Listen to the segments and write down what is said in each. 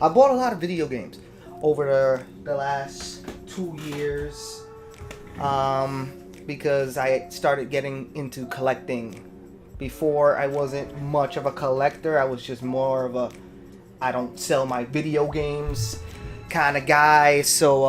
I bought a lot of video games over the last 2 years because I started getting into collecting. Before, I wasn't much of a collector. I was just more of a I don't sell my video games kind of guy. So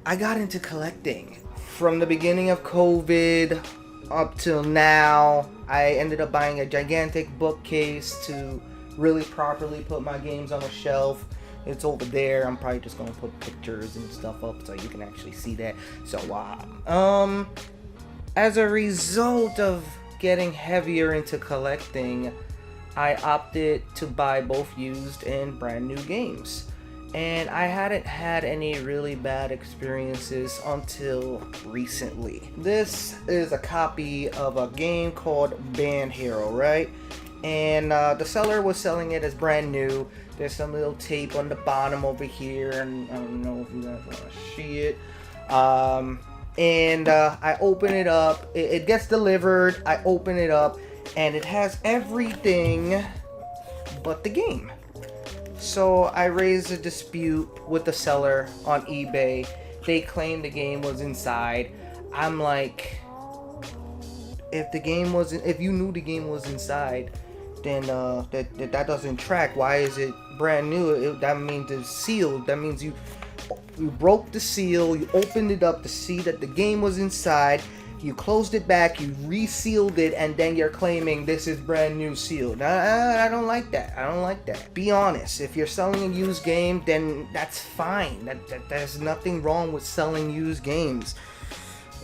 I got into collecting. From the beginning of COVID up till now, I ended up buying a gigantic bookcase to really properly put my games on a shelf. It's over there. I'm probably just gonna put pictures and stuff up so you can actually see that. So as a result of getting heavier into collecting, I opted to buy both used and brand new games. And I hadn't had any really bad experiences until recently. This is a copy of a game called Band Hero, right? And the seller was selling it as brand new. There's some little tape on the bottom over here, and I don't know if you guys want to see it. I open it up. It gets delivered. I open it up, and it has everything but the game. So I raised a dispute with the seller on eBay. They claimed the game was inside. I'm like, if you knew the game was inside, then that doesn't track. Why is it brand new? That means it's sealed. That means you broke the seal, you opened it up to see that the game was inside, you closed it back, you resealed it, and then you're claiming this is brand new sealed. I don't like that. I don't like that. Be honest. If you're selling a used game, then that's fine. There's nothing wrong with selling used games.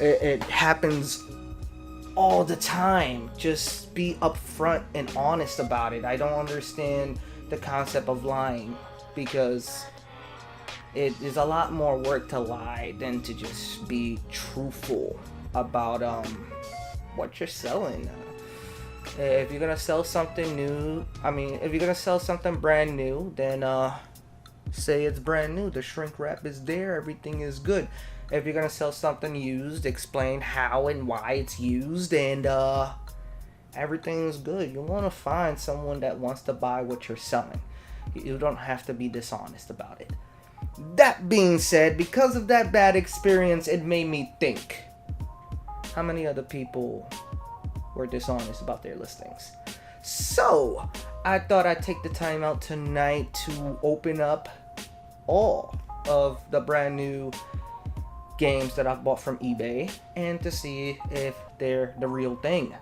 It happens all the time. Just be upfront and honest about it. I don't understand the concept of lying, because it is a lot more work to lie than to just be truthful about what you're selling. If you're gonna sell something new, if you're gonna sell something brand new, then say it's brand new. The shrink wrap is there. Everything is good. If you're gonna sell something used, explain how and why it's used, and everything's good. You want to find someone that wants to buy what you're selling. You don't have to be dishonest about it. That being said, because of that bad experience, it made me think, how many other people were dishonest about their listings? So I thought I'd take the time out tonight to open up all of the brand new games that I've bought from eBay and to see if they're the real thing.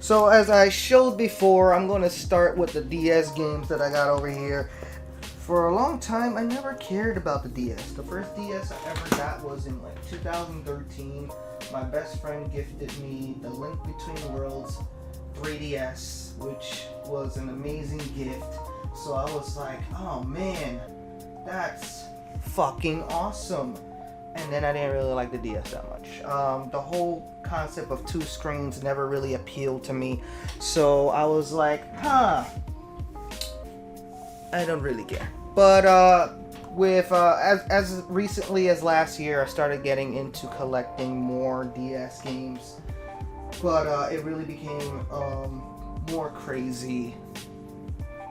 So as I showed before, I'm going to start with the DS games that I got over here. For a long time, I never cared about the DS. The first DS I ever got was in 2013. My best friend gifted me the Link Between Worlds 3DS, which was an amazing gift. So I was like, oh man, that's fucking awesome. And then I didn't really like the DS that much. The whole concept of two screens never really appealed to me. So I was like, I don't really care. But as recently as last year, I started getting into collecting more DS games. But it really became more crazy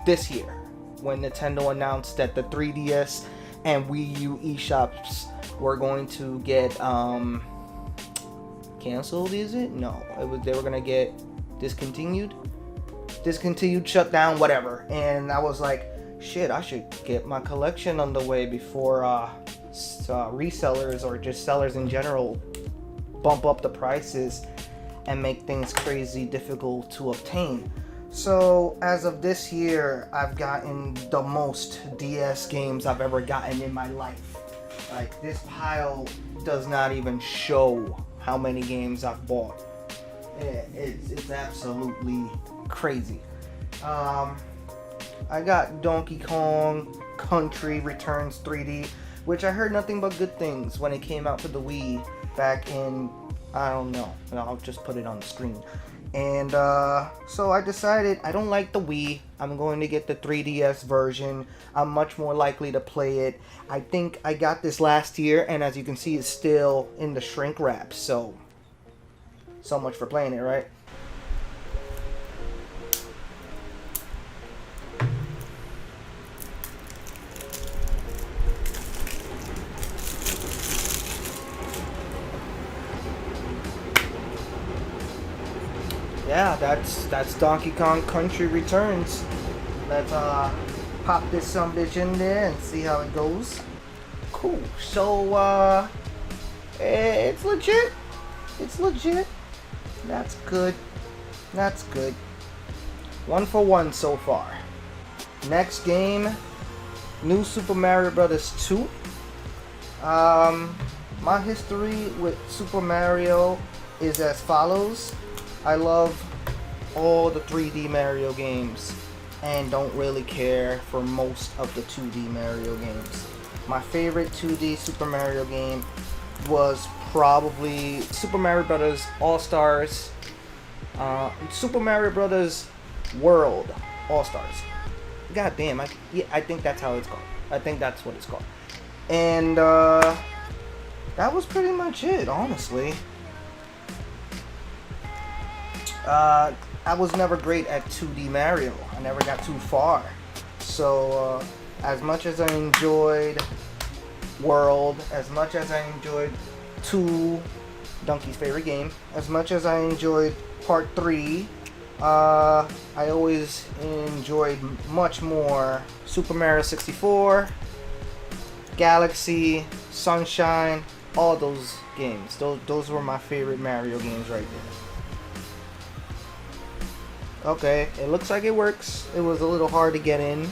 this year when Nintendo announced that the 3DS and Wii U eShops were going to get canceled. Is it? No, they were gonna get discontinued, shut down, whatever. And I was like, shit, I should get my collection underway before resellers or just sellers in general bump up the prices and make things crazy difficult to obtain. So as of this year, I've gotten the most DS games I've ever gotten in my life. Like, this pile does not even show how many games I've bought. It's absolutely crazy. I got Donkey Kong Country Returns 3D, which I heard nothing but good things when it came out for the Wii back in, I don't know, I'll just put it on the screen. And so I decided I don't like the Wii. I'm going to get the 3DS version. I'm much more likely to play it. I think I got this last year, and as you can see, it's still in the shrink wrap. So much for playing it, right? yeah, that's Donkey Kong Country Returns. Let's pop this sumbitch in there and see how it goes. Cool. So it's legit. It's legit. That's good. That's good. 1 for 1 so far. Next game, New Super Mario Bros. 2. My history with Super Mario is as follows. I love all the 3D Mario games and don't really care for most of the 2D Mario games. My favorite 2D Super Mario game was probably Super Mario Bros. All-Stars, Super Mario Bros. World All-Stars. God damn, I think that's how it's called. I think that's what it's called. And that was pretty much it, honestly. I was never great at 2D Mario. I never got too far. So as much as I enjoyed World, as much as I enjoyed 2, Donkey's favorite game, as much as I enjoyed Part 3, I always enjoyed much more Super Mario 64, Galaxy, Sunshine, all those games. Those were my favorite Mario games right there. Okay, it looks like it works. It was a little hard to get in,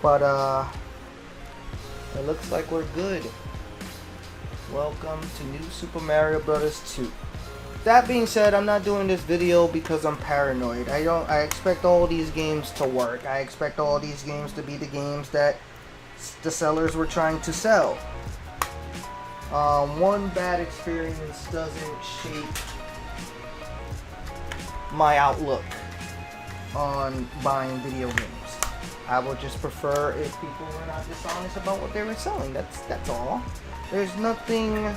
but it looks like we're good. Welcome to New Super Mario Bros. 2. That being said, I'm not doing this video because I'm paranoid. I expect all these games to work. I expect all these games to be the games that the sellers were trying to sell. One bad experience doesn't shape my outlook on buying video games. I would just prefer if people were not dishonest about what they were selling. That's all. There's nothing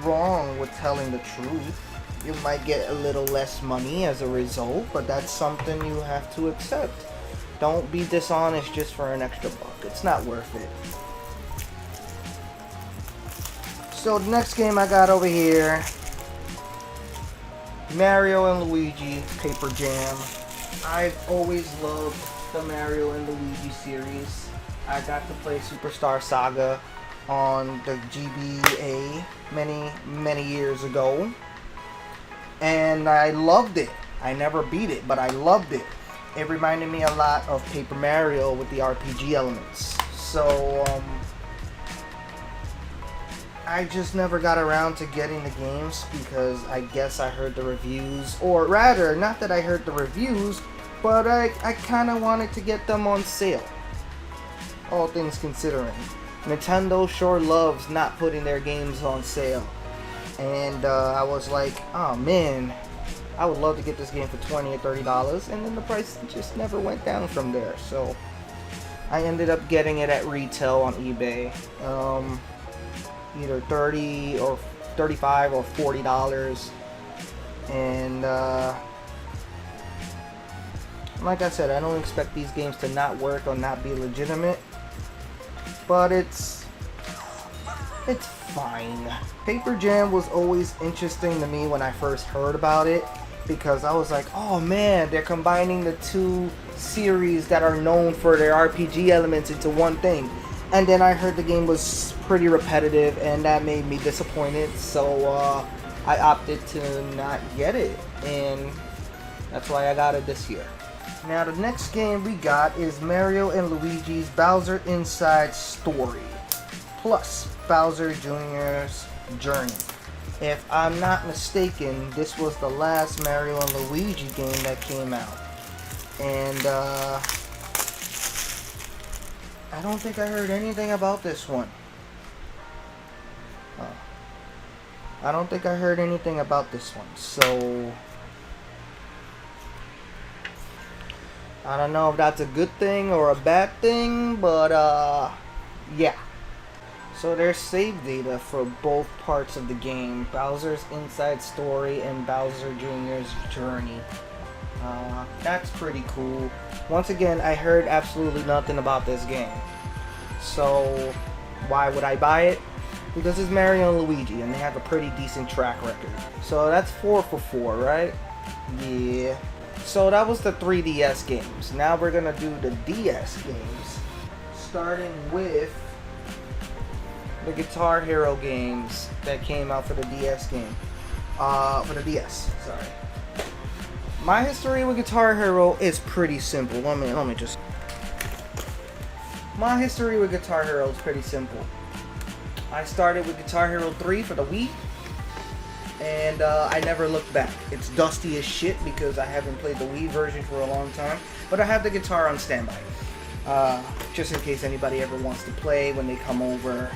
wrong with telling the truth. You might get a little less money as a result, but that's something you have to accept. Don't be dishonest just for an extra buck. It's not worth it. So the next game I got over here, Mario and Luigi Paper Jam. I've always loved the Mario and Luigi series. I got to play Superstar Saga on the GBA many years ago, and I loved it. I never beat it, but I loved it. It reminded me a lot of Paper Mario with the RPG elements. So I just never got around to getting the games because I guess I heard the reviews, or rather, not that I heard the reviews, but I kind of wanted to get them on sale. All things considering, Nintendo sure loves not putting their games on sale. And I was like, oh man, I would love to get this game for $20 or $30, and then the price just never went down from there. So I ended up getting it at retail on eBay, either $30 or $35 or $40. And like I said, I don't expect these games to not work or not be legitimate, but it's fine. Paper Jam was always interesting to me when I first heard about it, because I was like, oh man, they're combining the two series that are known for their RPG elements into one thing. And then I heard the game was pretty repetitive, and that made me disappointed, so I opted to not get it, and that's why I got it this year. Now the next game we got is Mario and Luigi's Bowser Inside Story plus Bowser Jr.'s Journey. If I'm not mistaken, this was the last Mario and Luigi game that came out, and I don't think I heard anything about this one. I don't think I heard anything about this one, so I don't know if that's a good thing or a bad thing, but yeah. So there's save data for both parts of the game, Bowser's Inside Story and Bowser Jr.'s Journey. That's pretty cool. Once again, I heard absolutely nothing about this game. So why would I buy it? because it's Mario and Luigi, and they have a pretty decent track record. So that's 4 for 4, right? Yeah. So that was the 3DS games. Now we're gonna do the DS games, starting with the Guitar Hero games that came out for the DS game. For the DS, sorry. My history with Guitar Hero is pretty simple. Let me just. My history with Guitar Hero is pretty simple. I started with Guitar Hero 3 for the Wii, and I never looked back. It's dusty as shit because I haven't played the Wii version for a long time, but I have the guitar on standby, just in case anybody ever wants to play when they come over.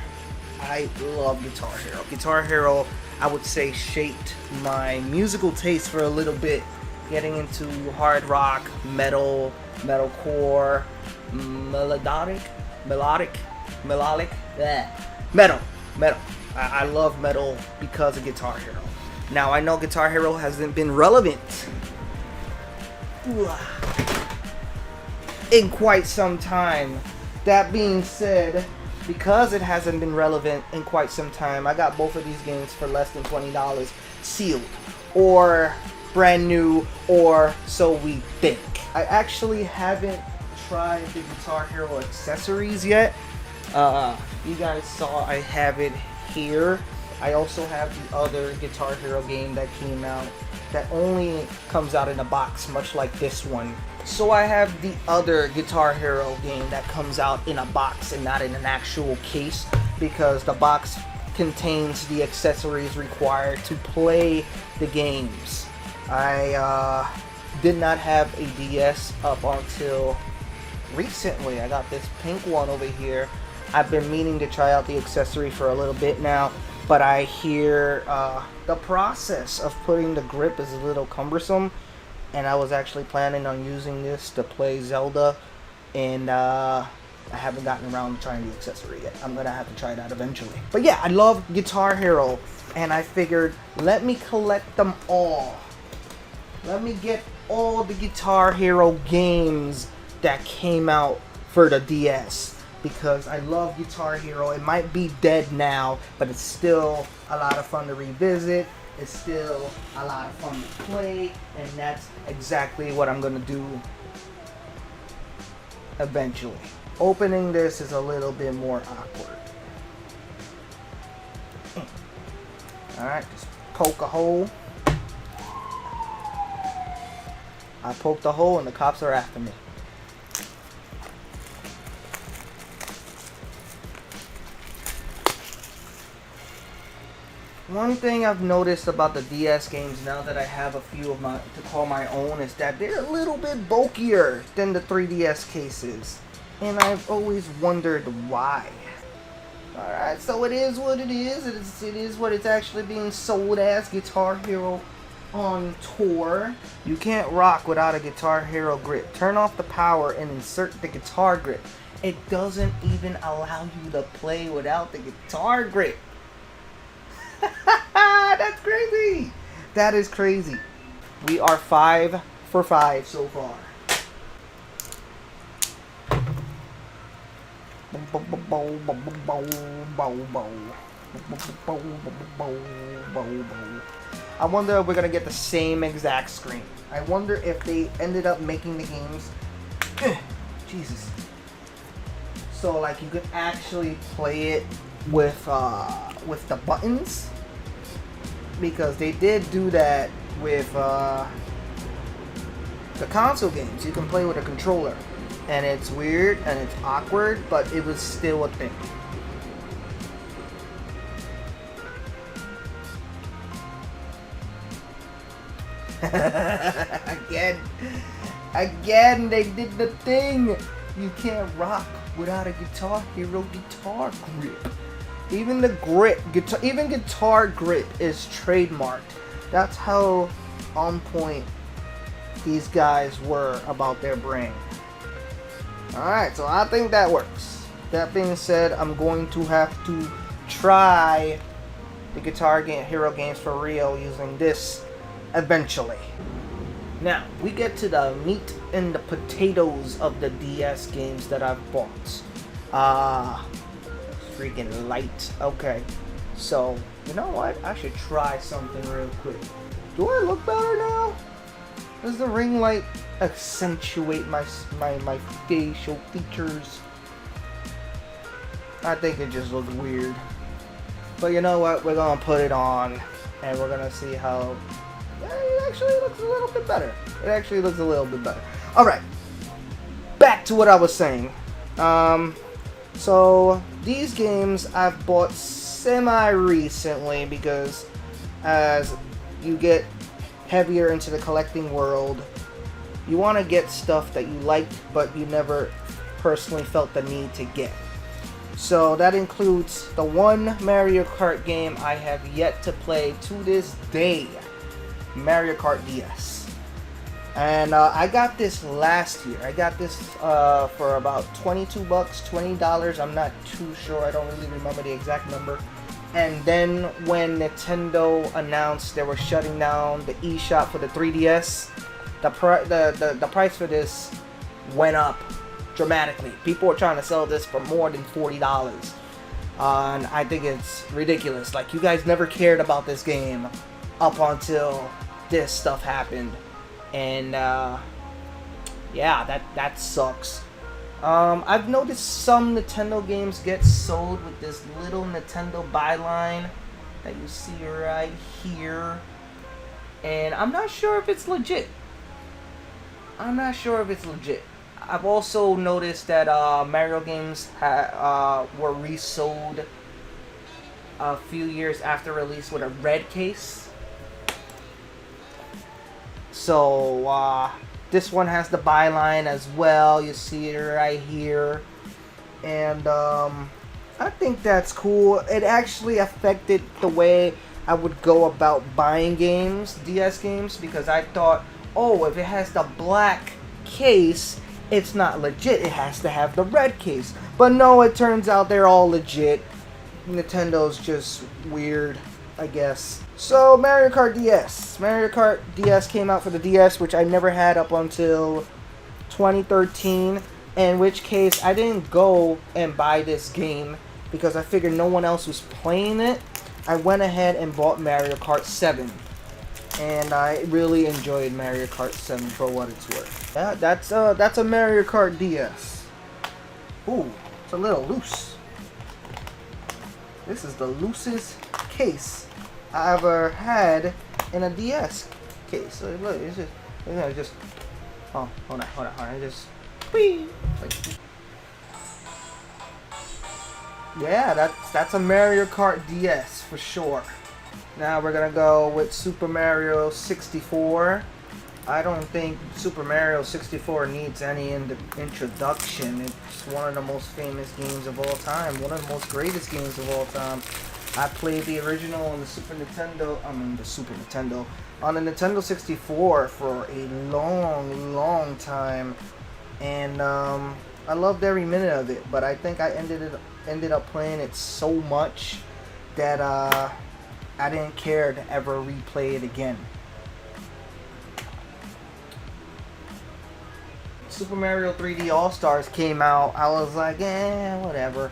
I love Guitar Hero. Guitar Hero, I would say, shaped my musical taste for a little bit, getting into hard rock, metal, metalcore, melodic, metal. I love metal because of Guitar Hero. Now I know Guitar Hero hasn't been relevant in quite some time. That being said, because it hasn't been relevant in quite some time, I got both of these games for less than $20, sealed, or brand new, or so we think. I actually haven't tried the Guitar Hero accessories yet. You guys saw I have it here. I also have the other Guitar Hero game that came out that only comes out in a box, much like this one. So I have the other Guitar Hero game that comes out in a box and not in an actual case, because the box contains the accessories required to play the games. I did not have a DS up until recently. I got this pink one over here. I've been meaning to try out the accessory for a little bit now, but I hear the process of putting the grip is a little cumbersome, and I was actually planning on using this to play Zelda, and I haven't gotten around to trying the accessory yet. I'm gonna have to try that eventually. But yeah, I love Guitar Hero, and I figured, let me collect them all. Let me get all the Guitar Hero games that came out for the DS, because I love Guitar Hero. It might be dead now, but it's still a lot of fun to revisit. It's still a lot of fun to play, and that's exactly what I'm gonna do eventually. Opening this is a little bit more awkward. Alright, just poke a hole. I poked a hole and the cops are after me. One thing I've noticed about the DS games, now that I have a few of my to call my own, is that they're a little bit bulkier than the 3DS cases. And I've always wondered why. Alright, so it is what it is. It is what it's actually being sold as, Guitar Hero on tour. You can't rock without a Guitar Hero grip. Turn off the power and insert the guitar grip. It doesn't even allow you to play without the guitar grip. That's crazy. That is crazy. We are 5 for 5 so far. I wonder if we're gonna get the same exact screen. I wonder if they ended up making the games. Jesus. So like you could actually play it with the buttons, because they did do that with the console games. You can play with a controller, and it's weird and it's awkward, but it was still a thing. Again, they did the thing. You can't rock without a Guitar Hero guitar grip. Even the grip, even guitar grip is trademarked. That's how on point these guys were about their brand. Alright, so I think that works. That being said, I'm going to have to try the Guitar Hero games for real using this eventually. Now, we get to the meat and the potatoes of the DS games that I've bought. Freaking light. Okay. So, you know what? I should try something real quick. Do I look better now? Does the ring light accentuate my facial features? I think it just looks weird. But you know what? We're gonna put it on and we're gonna see how it actually looks a little bit better. It actually looks a little bit better. Alright. Back to what I was saying. So these games I've bought semi-recently because as you get heavier into the collecting world, you want to get stuff that you liked but you never personally felt the need to get. So that includes the one Mario Kart game I have yet to play to this day, Mario Kart DS. And I got this last year. I got this for about $22, $20. I'm not too sure. I don't really remember the exact number. And then when Nintendo announced they were shutting down the eShop for the 3DS, the price for this went up dramatically. People were trying to sell this for more than $40. And I think it's ridiculous. Like, you guys never cared about this game up until this stuff happened. And yeah, that sucks. I've noticed some Nintendo games get sold with this little Nintendo byline that you see right here, and I'm not sure if it's legit. I've also noticed that Mario games were resold a few years after release with a red case. So this one has the byline as well. You see it right here. And I think that's cool. It actually affected the way I would go about buying games, DS games, because I thought, oh, if it has the black case, it's not legit. It has to have the red case. But no, it turns out they're all legit. Nintendo's just weird, I guess. So, Mario Kart DS. Mario Kart DS came out for the DS, which I never had up until 2013. In which case, I didn't go and buy this game because I figured no one else was playing it. I went ahead and bought Mario Kart 7. And I really enjoyed Mario Kart 7 for what it's worth. Yeah, that's a Mario Kart DS. Ooh, it's a little loose. This is the loosest case I ever had in a DS case. So look, it's just oh, hold on, it just whee, like, yeah, that's a Mario Kart DS for sure. Now we're gonna go with Super Mario 64. I don't think Super Mario 64 needs any introduction. It's one of the most famous games of all time. One of the most greatest games of all time. I played the original on the Super Nintendo. On the Nintendo 64 for a long time, and I loved every minute of it. But I think I ended up playing it so much that I didn't care to ever replay it again. Super Mario 3D All-Stars came out. I was like, whatever.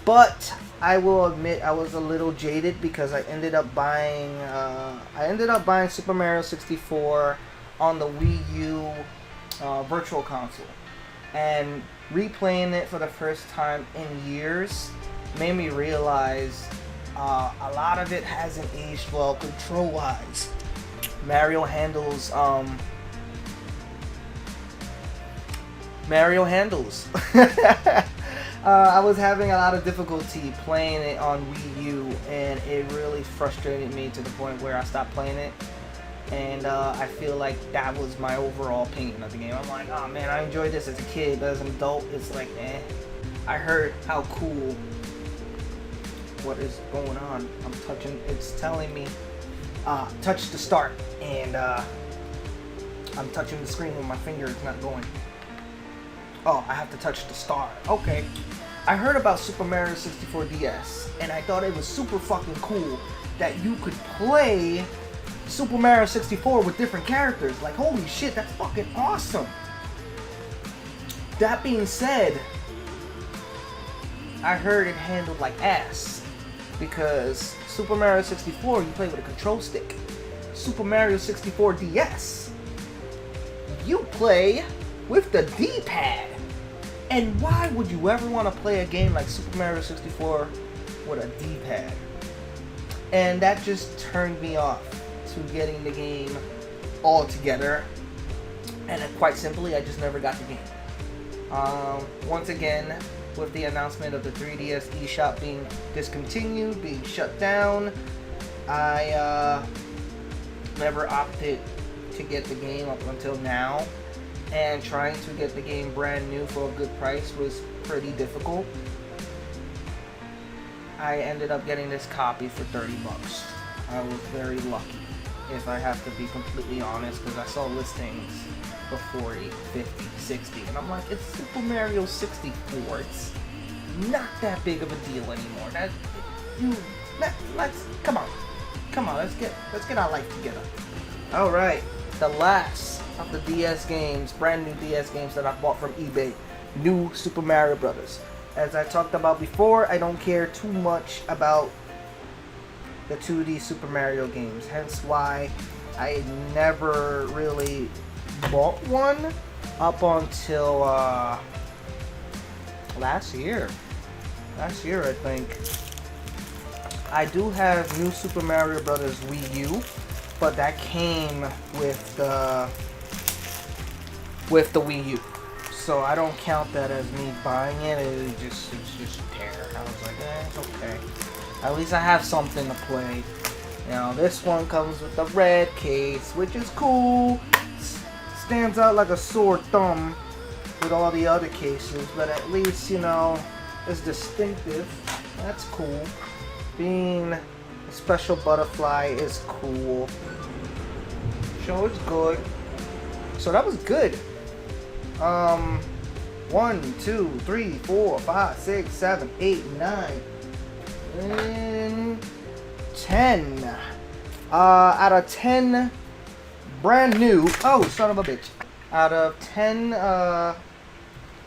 But I will admit I was a little jaded because I ended up buying Super Mario 64 on the Wii U Virtual Console, and replaying it for the first time in years made me realize a lot of it hasn't aged well control-wise. Mario handles. I was having a lot of difficulty playing it on Wii U, and it really frustrated me to the point where I stopped playing it. And I feel like that was my overall opinion of the game. I'm like, oh man, I enjoyed this as a kid, but as an adult, it's like, I heard how cool. What is going on? I'm touching. It's telling me, touch to start, and I'm touching the screen with my finger. It's not going. Oh, I have to touch the star. Okay. I heard about Super Mario 64 DS, and I thought it was super fucking cool that you could play Super Mario 64 with different characters. Like, holy shit, that's fucking awesome. That being said, I heard it handled like ass, because Super Mario 64, you play with a control stick. Super Mario 64 DS, you play with the D-pad. And why would you ever want to play a game like Super Mario 64 with a D-pad? And that just turned me off to getting the game altogether. And quite simply, I just never got the game. Once again, with the announcement of the 3DS eShop being discontinued, being shut down, I never opted to get the game up until now. And trying to get the game brand new for a good price was pretty difficult. I ended up getting this copy for 30 bucks. I was very lucky, if I have to be completely honest, because I saw listings for 40, 50, 60, and I'm like, it's Super Mario 64. It's not that big of a deal anymore. Come on, let's get our life together. All right, the last of the DS games, brand new DS games that I bought from eBay, New Super Mario Brothers. As I talked about before, I don't care too much about the 2D Super Mario games, hence why I never really bought one up until last year I think. I do have New Super Mario Brothers Wii U, but that came with the Wii U, so I don't count that as me buying it. It's just there. I was like, it's okay. At least I have something to play. You know, this one comes with the red case, which is cool. Stands out like a sore thumb with all the other cases, but at least, you know, it's distinctive. That's cool. Being a special butterfly is cool. So it's good. So that was good. 1, 2, 3, 4, 5, 6, 7, 8, 9, and 10. Out of 10 brand new, oh son of a bitch, out of 10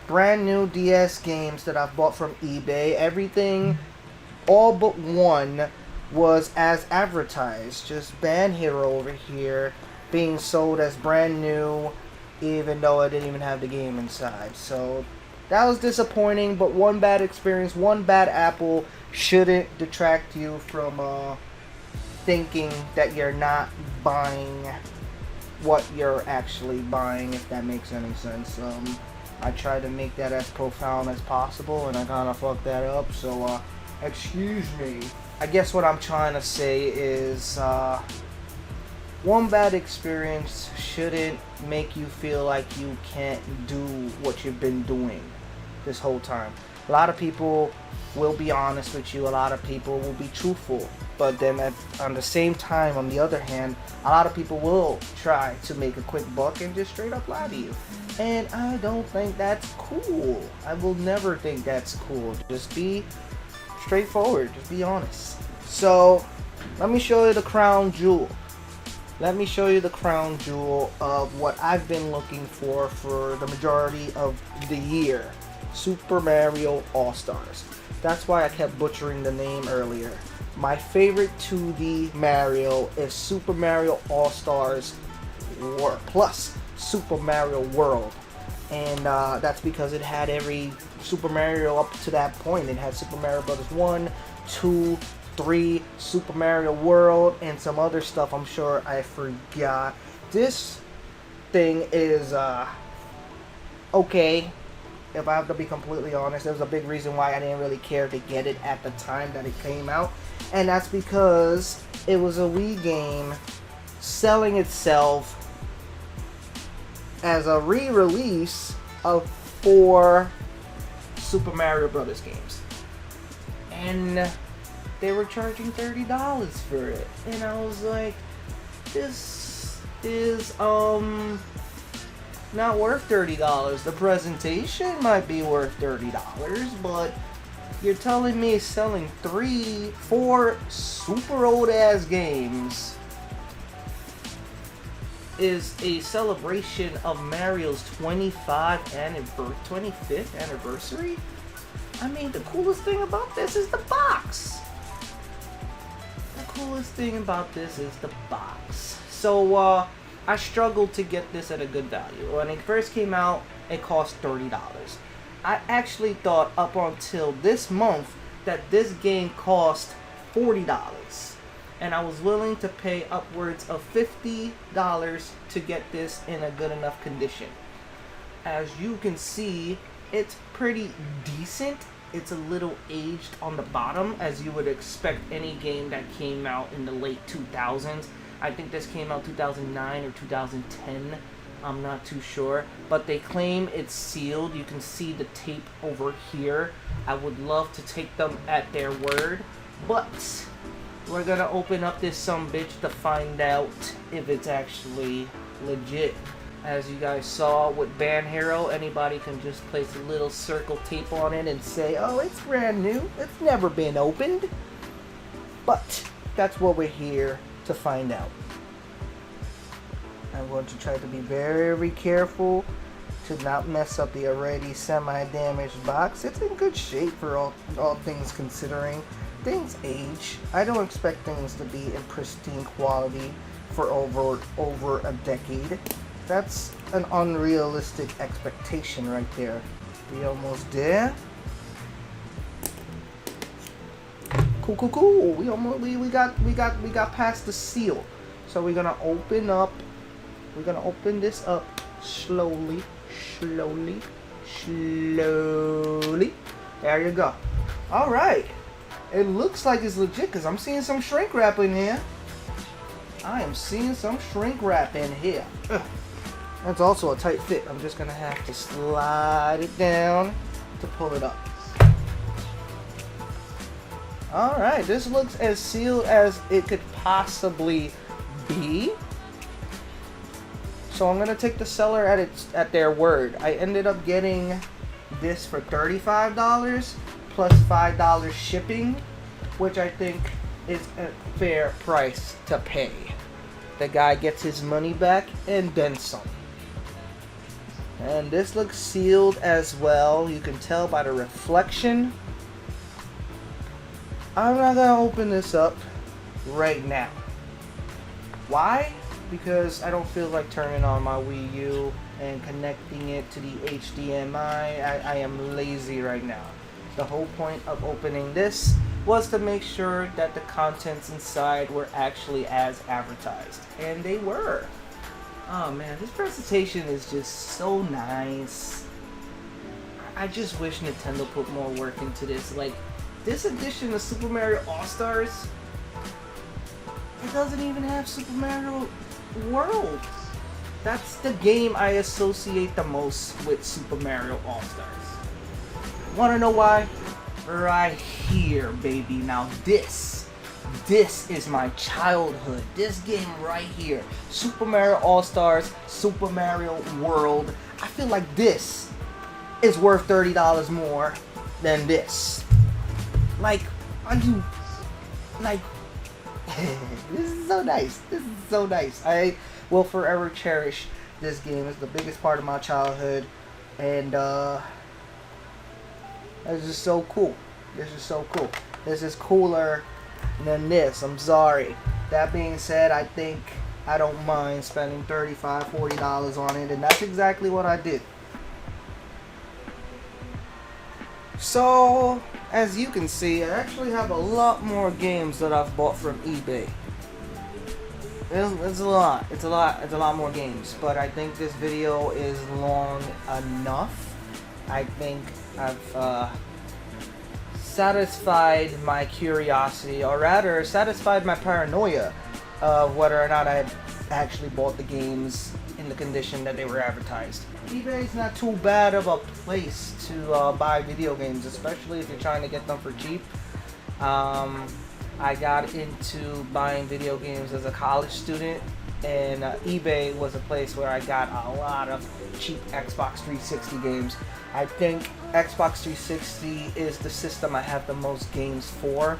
brand new DS games that I've bought from eBay, everything, all but one, was as advertised. Just Band Hero over here being sold as brand new, even though I didn't even have the game inside. So that was disappointing, but one bad experience, one bad apple shouldn't detract you from thinking that you're not buying what you're actually buying, if that makes any sense. I tried to make that as profound as possible, and I kind of fucked that up, so excuse me. I guess what I'm trying to say is one bad experience shouldn't make you feel like you can't do what you've been doing this whole time. A lot of people will be honest with you, a lot of people will be truthful, but then on the same time, on the other hand, a lot of people will try to make a quick buck and just straight up lie to you. And I don't think that's cool. I will never think that's cool. Just be straightforward, just be honest. So let me show you the crown jewel. Let me show you the crown jewel of what I've been looking for the majority of the year. Super Mario All-Stars. That's why I kept butchering the name earlier. My favorite 2D Mario is Super Mario All-Stars plus Super Mario World. And that's because it had every Super Mario up to that point. It had Super Mario Bros. 1, 2, 3, Super Mario World, and some other stuff I'm sure I forgot. This thing is okay, if I have to be completely honest. There was a big reason why I didn't really care to get it at the time that it came out, and that's because it was a Wii game selling itself as a re-release of 4 Super Mario Brothers games, and they were charging $30 for it, and I was like, this is not worth $30. The presentation might be worth $30, but you're telling me selling 4 super old ass games is a celebration of Mario's 25th anniversary? I mean, the coolest thing about this is the box. coolest thing about this is the box. So I struggled to get this at a good value. When it first came out, it cost $30. I actually thought up until this month that this game cost $40. And I was willing to pay upwards of $50 to get this in a good enough condition. As you can see, it's pretty decent. It's a little aged on the bottom, as you would expect any game that came out in the late 2000s. I think this came out 2009 or 2010. I'm not too sure. But they claim it's sealed. You can see the tape over here. I would love to take them at their word. But we're gonna open up this sumbitch to find out if it's actually legit. As you guys saw with Band Hero, anybody can just place a little circle tape on it and say, oh, it's brand new, it's never been opened. But that's what we're here to find out. I'm going to try to be very careful to not mess up the already semi-damaged box. It's in good shape for all things considering. Things age. I don't expect things to be in pristine quality for over a decade. That's an unrealistic expectation right there. We almost there. Cool. We got past the seal. So we're gonna open this up slowly. There you go. All right. It looks like it's legit because I'm seeing some shrink wrap in here. I am seeing some shrink wrap in here. Ugh. That's also a tight fit. I'm just gonna have to slide it down to pull it up. Alright, this looks as sealed as it could possibly be. So I'm gonna take the seller at their word. I ended up getting this for $35 plus $5 shipping, which I think is a fair price to pay. The guy gets his money back and then some. And this looks sealed as well. You can tell by the reflection. I'm not gonna open this up right now. Why? Because I don't feel like turning on my Wii U and connecting it to the HDMI. I am lazy right now. The whole point of opening this was to make sure that the contents inside were actually as advertised. And they were. Oh man, this presentation is just so nice. I just wish Nintendo put more work into this. Like, this edition of Super Mario All-Stars, it doesn't even have Super Mario World. That's the game I associate the most with Super Mario All-Stars. Wanna know why? Right here, baby. Now this is my childhood. This game right here. Super Mario All-Stars, Super Mario World. I feel like this is worth $30 more than this. Like, are you... Like... This is so nice. This is so nice. I will forever cherish this game. It's the biggest part of my childhood. And, it's just so cool. This is so cool. This is cooler than this. I'm sorry. That being said, I think I don't mind spending $35, $40 on it. And that's exactly what I did. So, as you can see, I actually have a lot more games that I've bought from eBay. It's a lot. It's a lot more games. But I think this video is long enough. I think I've satisfied my curiosity, or rather satisfied my paranoia of whether or not I had actually bought the games in the condition that they were advertised. eBay is not too bad of a place to buy video games, especially if you're trying to get them for cheap. I got into buying video games as a college student, and eBay was a place where I got a lot of cheap Xbox 360 games. I think Xbox 360 is the system I have the most games for.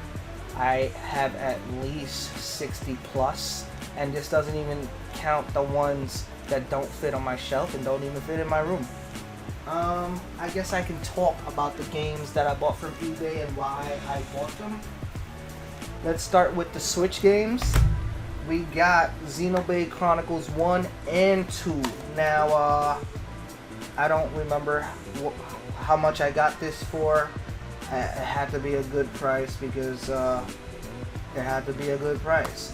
I have at least 60 plus, and this doesn't even count the ones that don't fit on my shelf and don't even fit in my room. I guess I can talk about the games that I bought from eBay and why I bought them. Let's start with the Switch games. We got Xenoblade Chronicles 1 and 2. Now, I don't remember how much I got this for. It had to be a good price because it had to be a good price.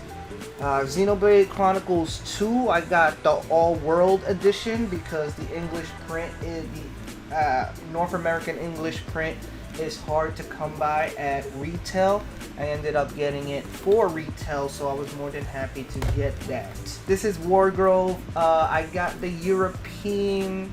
Xenoblade Chronicles 2, I got the all-world edition because the English print is the North American English print is hard to come by at retail. I ended up getting it for retail, so I was more than happy to get that. This is Wargrove. I got the European,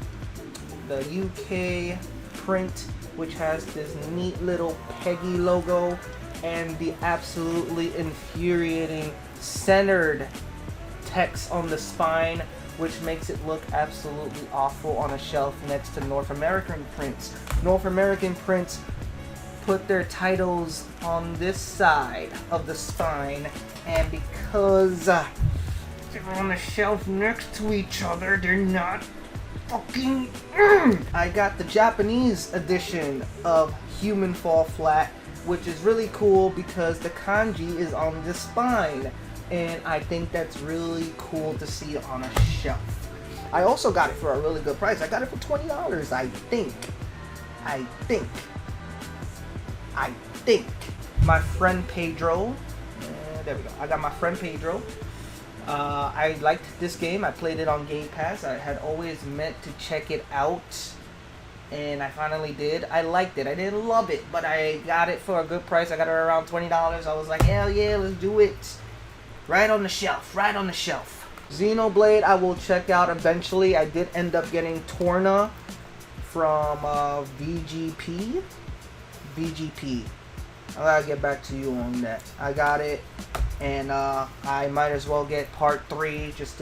the UK print, which has this neat little Peggy logo and the absolutely infuriating centered text on the spine, which makes it look absolutely awful on a shelf next to North American prints. North American prints put their titles on this side of the spine, and because they're on the shelf next to each other, they're not fucking... I got the Japanese edition of Human Fall Flat, which is really cool because the kanji is on the spine, and I think that's really cool to see on a shelf. I also got it for a really good price. I got it for $20, I think. My friend Pedro, there we go. I got my friend Pedro. I liked this game. I played it on Game Pass. I had always meant to check it out, and I finally did. I liked it. I didn't love it, but I got it for a good price. I got it around $20. I was like, hell yeah, let's do it. Right on the shelf. Right on the shelf. Xenoblade, I will check out eventually. I did end up getting Torna from VGP. I gotta get back to you on that. I got it, and I might as well get part 3 just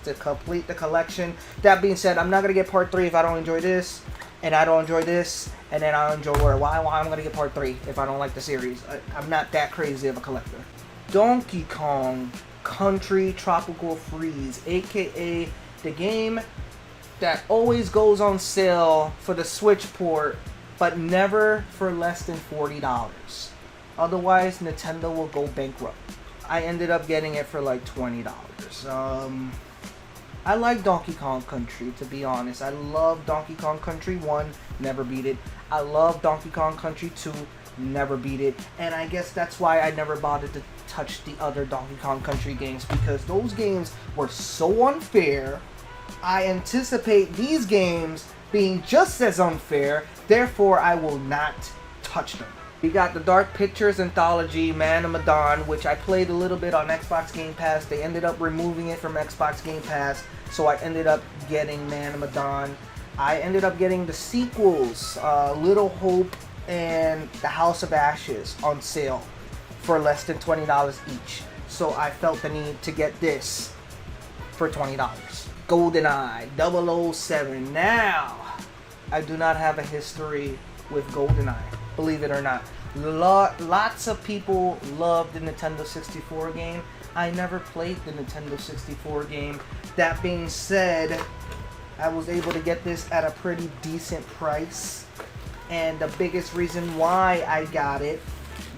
to complete the collection. That being said, I'm not gonna get part 3 if I don't enjoy this, and I don't enjoy this, and then I enjoy why I'm gonna get part 3 if I don't like the series. I'm not that crazy of a collector. Donkey Kong Country Tropical Freeze, aka the game that always goes on sale for the Switch port, but never for less than $40. Otherwise, Nintendo will go bankrupt. I ended up getting it for like $20. I like Donkey Kong Country, to be honest. I love Donkey Kong Country 1, never beat it. I love Donkey Kong Country 2, never beat it. And I guess that's why I never bothered to touch the other Donkey Kong Country games, because those games were so unfair. I anticipate these games being just as unfair, therefore I will not touch them. We got the Dark Pictures Anthology, Man of Medan, which I played a little bit on Xbox Game Pass. They ended up removing it from Xbox Game Pass, so I ended up getting Man of Medan. I ended up getting the sequels, Little Hope and The House of Ashes, on sale for less than $20 each. So I felt the need to get this for $20. Goldeneye 007. Now, I do not have a history with Goldeneye, believe it or not. Lots of people love the Nintendo 64 game. I never played the Nintendo 64 game. That being said, I was able to get this at a pretty decent price, and the biggest reason why I got it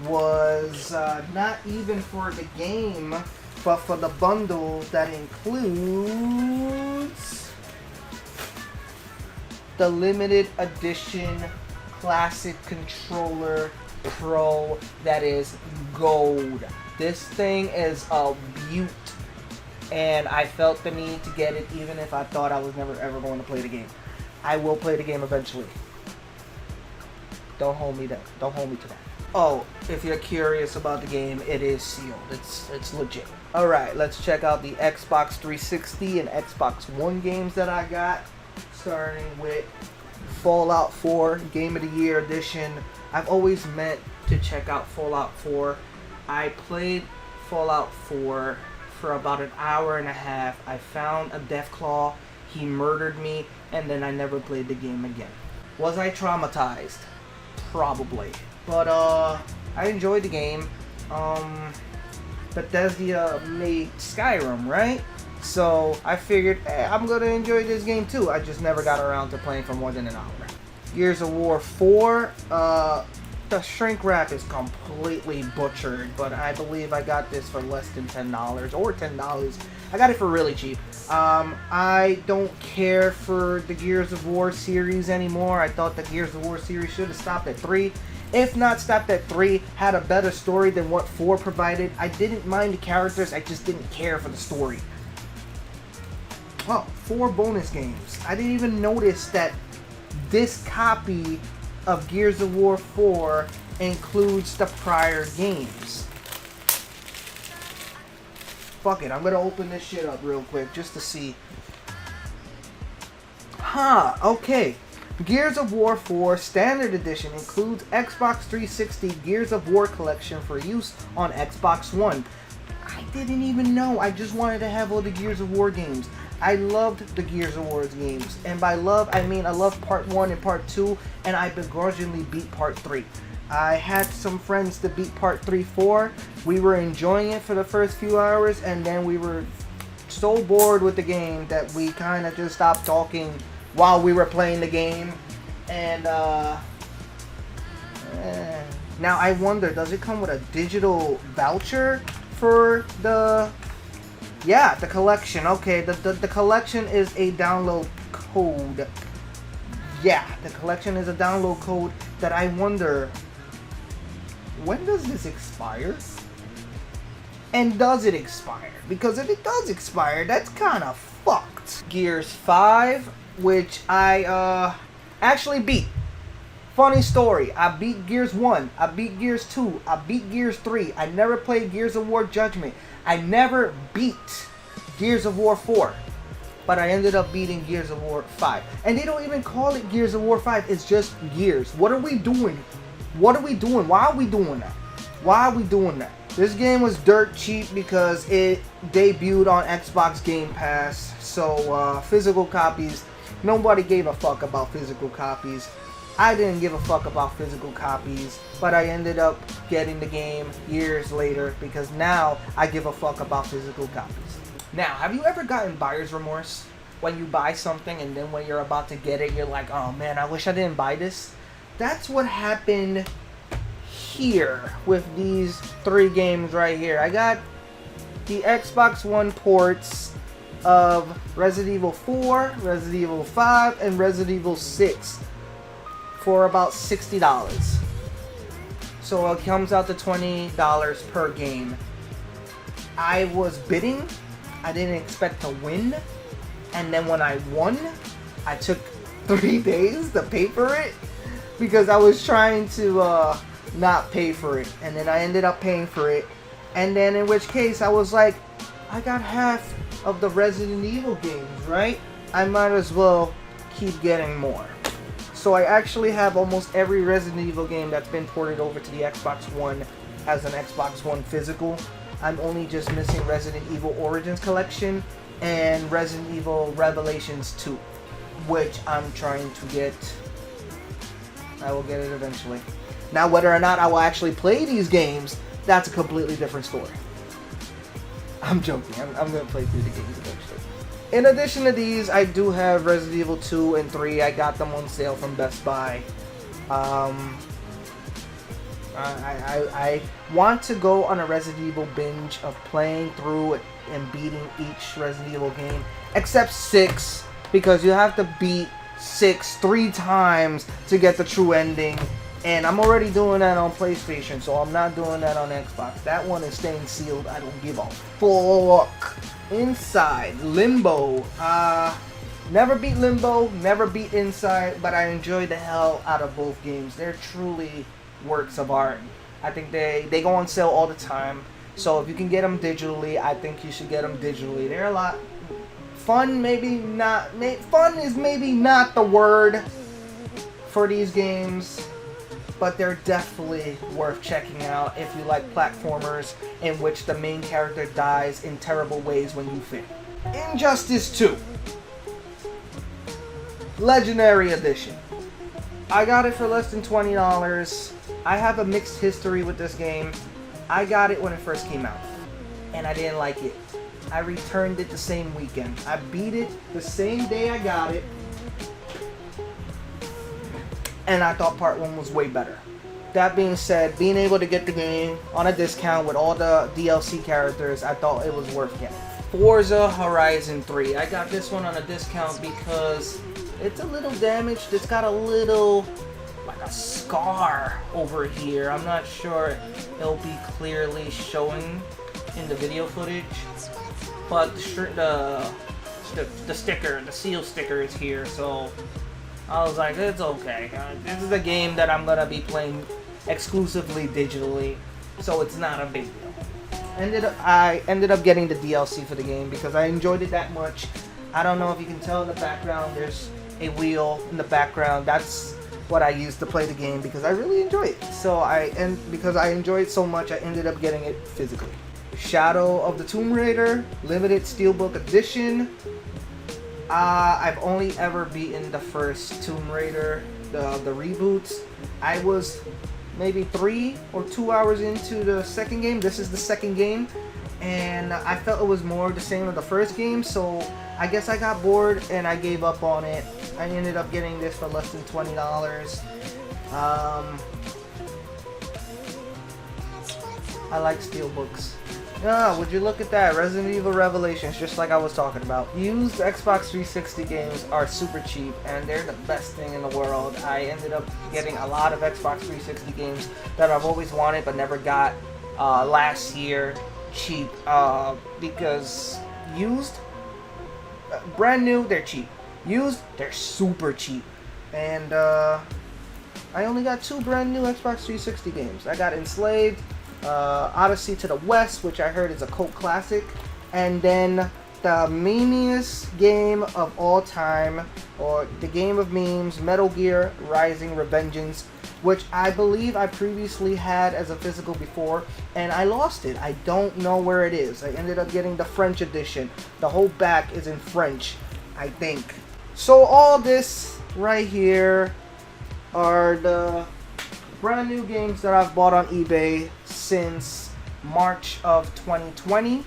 was not even for the game, but for the bundle that includes the limited edition classic controller Pro that is gold. This thing is a beaut, and I felt the need to get it even if I thought I was never ever going to play the game. I will play the game eventually. Don't hold me to that. Oh, if you're curious about the game, it is sealed. It's legit. Alright, let's check out the Xbox 360 and Xbox One games that I got. Starting with Fallout 4 Game of the Year Edition. I've always meant to check out Fallout 4. I played Fallout 4 for about an hour and a half. I found a Deathclaw. He murdered me, and then I never played the game again. Was I traumatized? Probably. But I enjoyed the game. Bethesda made Skyrim, right? So I figured, hey, I'm gonna enjoy this game too. I just never got around to playing for more than an hour. Gears of War 4, The shrink wrap is completely butchered, but I believe I got this for less than $10 or $10. I got it for really cheap. I don't care for the Gears of War series anymore. I thought the Gears of War series should have stopped at 3. If not stopped at 3, had a better story than what 4 provided. I didn't mind the characters, I just didn't care for the story. Oh, 4 bonus games. I didn't even notice that this copy of Gears of War 4 includes the prior games. Fuck it, I'm gonna open this shit up real quick just to see. Okay. Gears of War 4 Standard Edition includes Xbox 360 Gears of War Collection for use on Xbox One. I didn't even know. I just wanted to have all the Gears of War games. I loved the Gears of War games. And by love, I mean I loved Part 1 and Part 2, and I begrudgingly beat Part 3. I had some friends to beat Part 3 for. We were enjoying it for the first few hours, and then we were so bored with the game that we kind of just stopped talking while we were playing the game. And now I wonder, does it come with a digital voucher for the collection? Okay, the collection is a download code. Yeah, the collection is a download code that I wonder, when does this expire? And does it expire? Because if it does expire, that's kind of fucked. Gears 5, which I actually beat. Funny story, I beat Gears 1, I beat Gears 2, I beat Gears 3. I never played Gears of War Judgment. I never beat Gears of War 4. But I ended up beating Gears of War 5. And they don't even call it Gears of War 5, it's just Gears. What are we doing? What are we doing? Why are we doing that? Why are we doing that? This game was dirt cheap because it debuted on Xbox Game Pass. So physical copies, nobody gave a fuck about physical copies. I didn't give a fuck about physical copies, but I ended up getting the game years later because now I give a fuck about physical copies. Now, have you ever gotten buyer's remorse when you buy something and then when you're about to get it, you're like, oh man, I wish I didn't buy this? That's what happened here with these 3 games right here. I got the Xbox One ports of Resident Evil 4, Resident Evil 5, and Resident Evil 6 for about $60. So it comes out to $20 per game. I was bidding. I didn't expect to win. And then when I won, I took 3 days to pay for it because I was trying to not pay for it. And then I ended up paying for it. And then in which case I was like, I got half of the Resident Evil games, right? I might as well keep getting more. So I actually have almost every Resident Evil game that's been ported over to the Xbox One as an Xbox One physical. I'm only just missing Resident Evil Origins Collection and Resident Evil Revelations 2, which I'm trying to get. I will get it eventually. Now, whether or not I will actually play these games, that's a completely different story. I'm joking. I'm going to play through the games eventually. In addition to these, I do have Resident Evil 2 and 3. I got them on sale from Best Buy. I want to go on a Resident Evil binge of playing through and beating each Resident Evil game, except 6, because you have to beat 6 3 times to get the true ending. And I'm already doing that on PlayStation, so I'm not doing that on Xbox. That one is staying sealed. I don't give a fuck. Inside, Limbo. Never beat Limbo, never beat Inside, but I enjoy the hell out of both games. They're truly works of art. I think they go on sale all the time. So if you can get them digitally, I think you should get them digitally. They're a lot fun, maybe not. Fun is maybe not the word for these games, but they're definitely worth checking out if you like platformers in which the main character dies in terrible ways when you fail. Injustice 2. Legendary Edition. I got it for less than $20. I have a mixed history with this game. I got it when it first came out, and I didn't like it. I returned it the same weekend. I beat it the same day I got it, and I thought part 1 was way better. that being said, being able to get the game on a discount with all the DLC characters, I thought it was worth getting. Forza Horizon 3. I got this one on a discount because it's a little damaged. It's got a little, like a scar over here. I'm not sure it'll be clearly showing in the video footage, but the sticker, the seal sticker is here, so I was like, it's okay. This is a game that I'm gonna be playing exclusively digitally, so it's not a big deal. I ended up getting the DLC for the game because I enjoyed it that much. I don't know if you can tell in the background, there's a wheel in the background. That's what I used to play the game because I really enjoy it. Because I enjoy it so much, I ended up getting it physically. Shadow of the Tomb Raider, limited Steelbook edition. I've only ever beaten the first Tomb Raider, the reboots. I was maybe 3 or 2 hours into the second game. This is the second game, and I felt it was more the same as the first game, so I guess I got bored and I gave up on it. I ended up getting this for less than $20. I like Steelbooks. Would you look at that? Resident Evil Revelations, just like I was talking about. Used Xbox 360 games are super cheap, and they're the best thing in the world. I ended up getting a lot of Xbox 360 games that I've always wanted but never got last year cheap, because used, brand new, they're cheap. Used, they're super cheap. And I only got 2 brand new Xbox 360 games. I got Enslaved, Odyssey to the West, which I heard is a cult classic, and then the memeiest game of all time, or the game of memes, Metal Gear Rising: Revengeance, which I believe I previously had as a physical before, and I lost it. I don't know where it is. I ended up getting the French edition. The whole back is in French, I think. So all this right here are the brand new games that I've bought on eBay since March of 2020.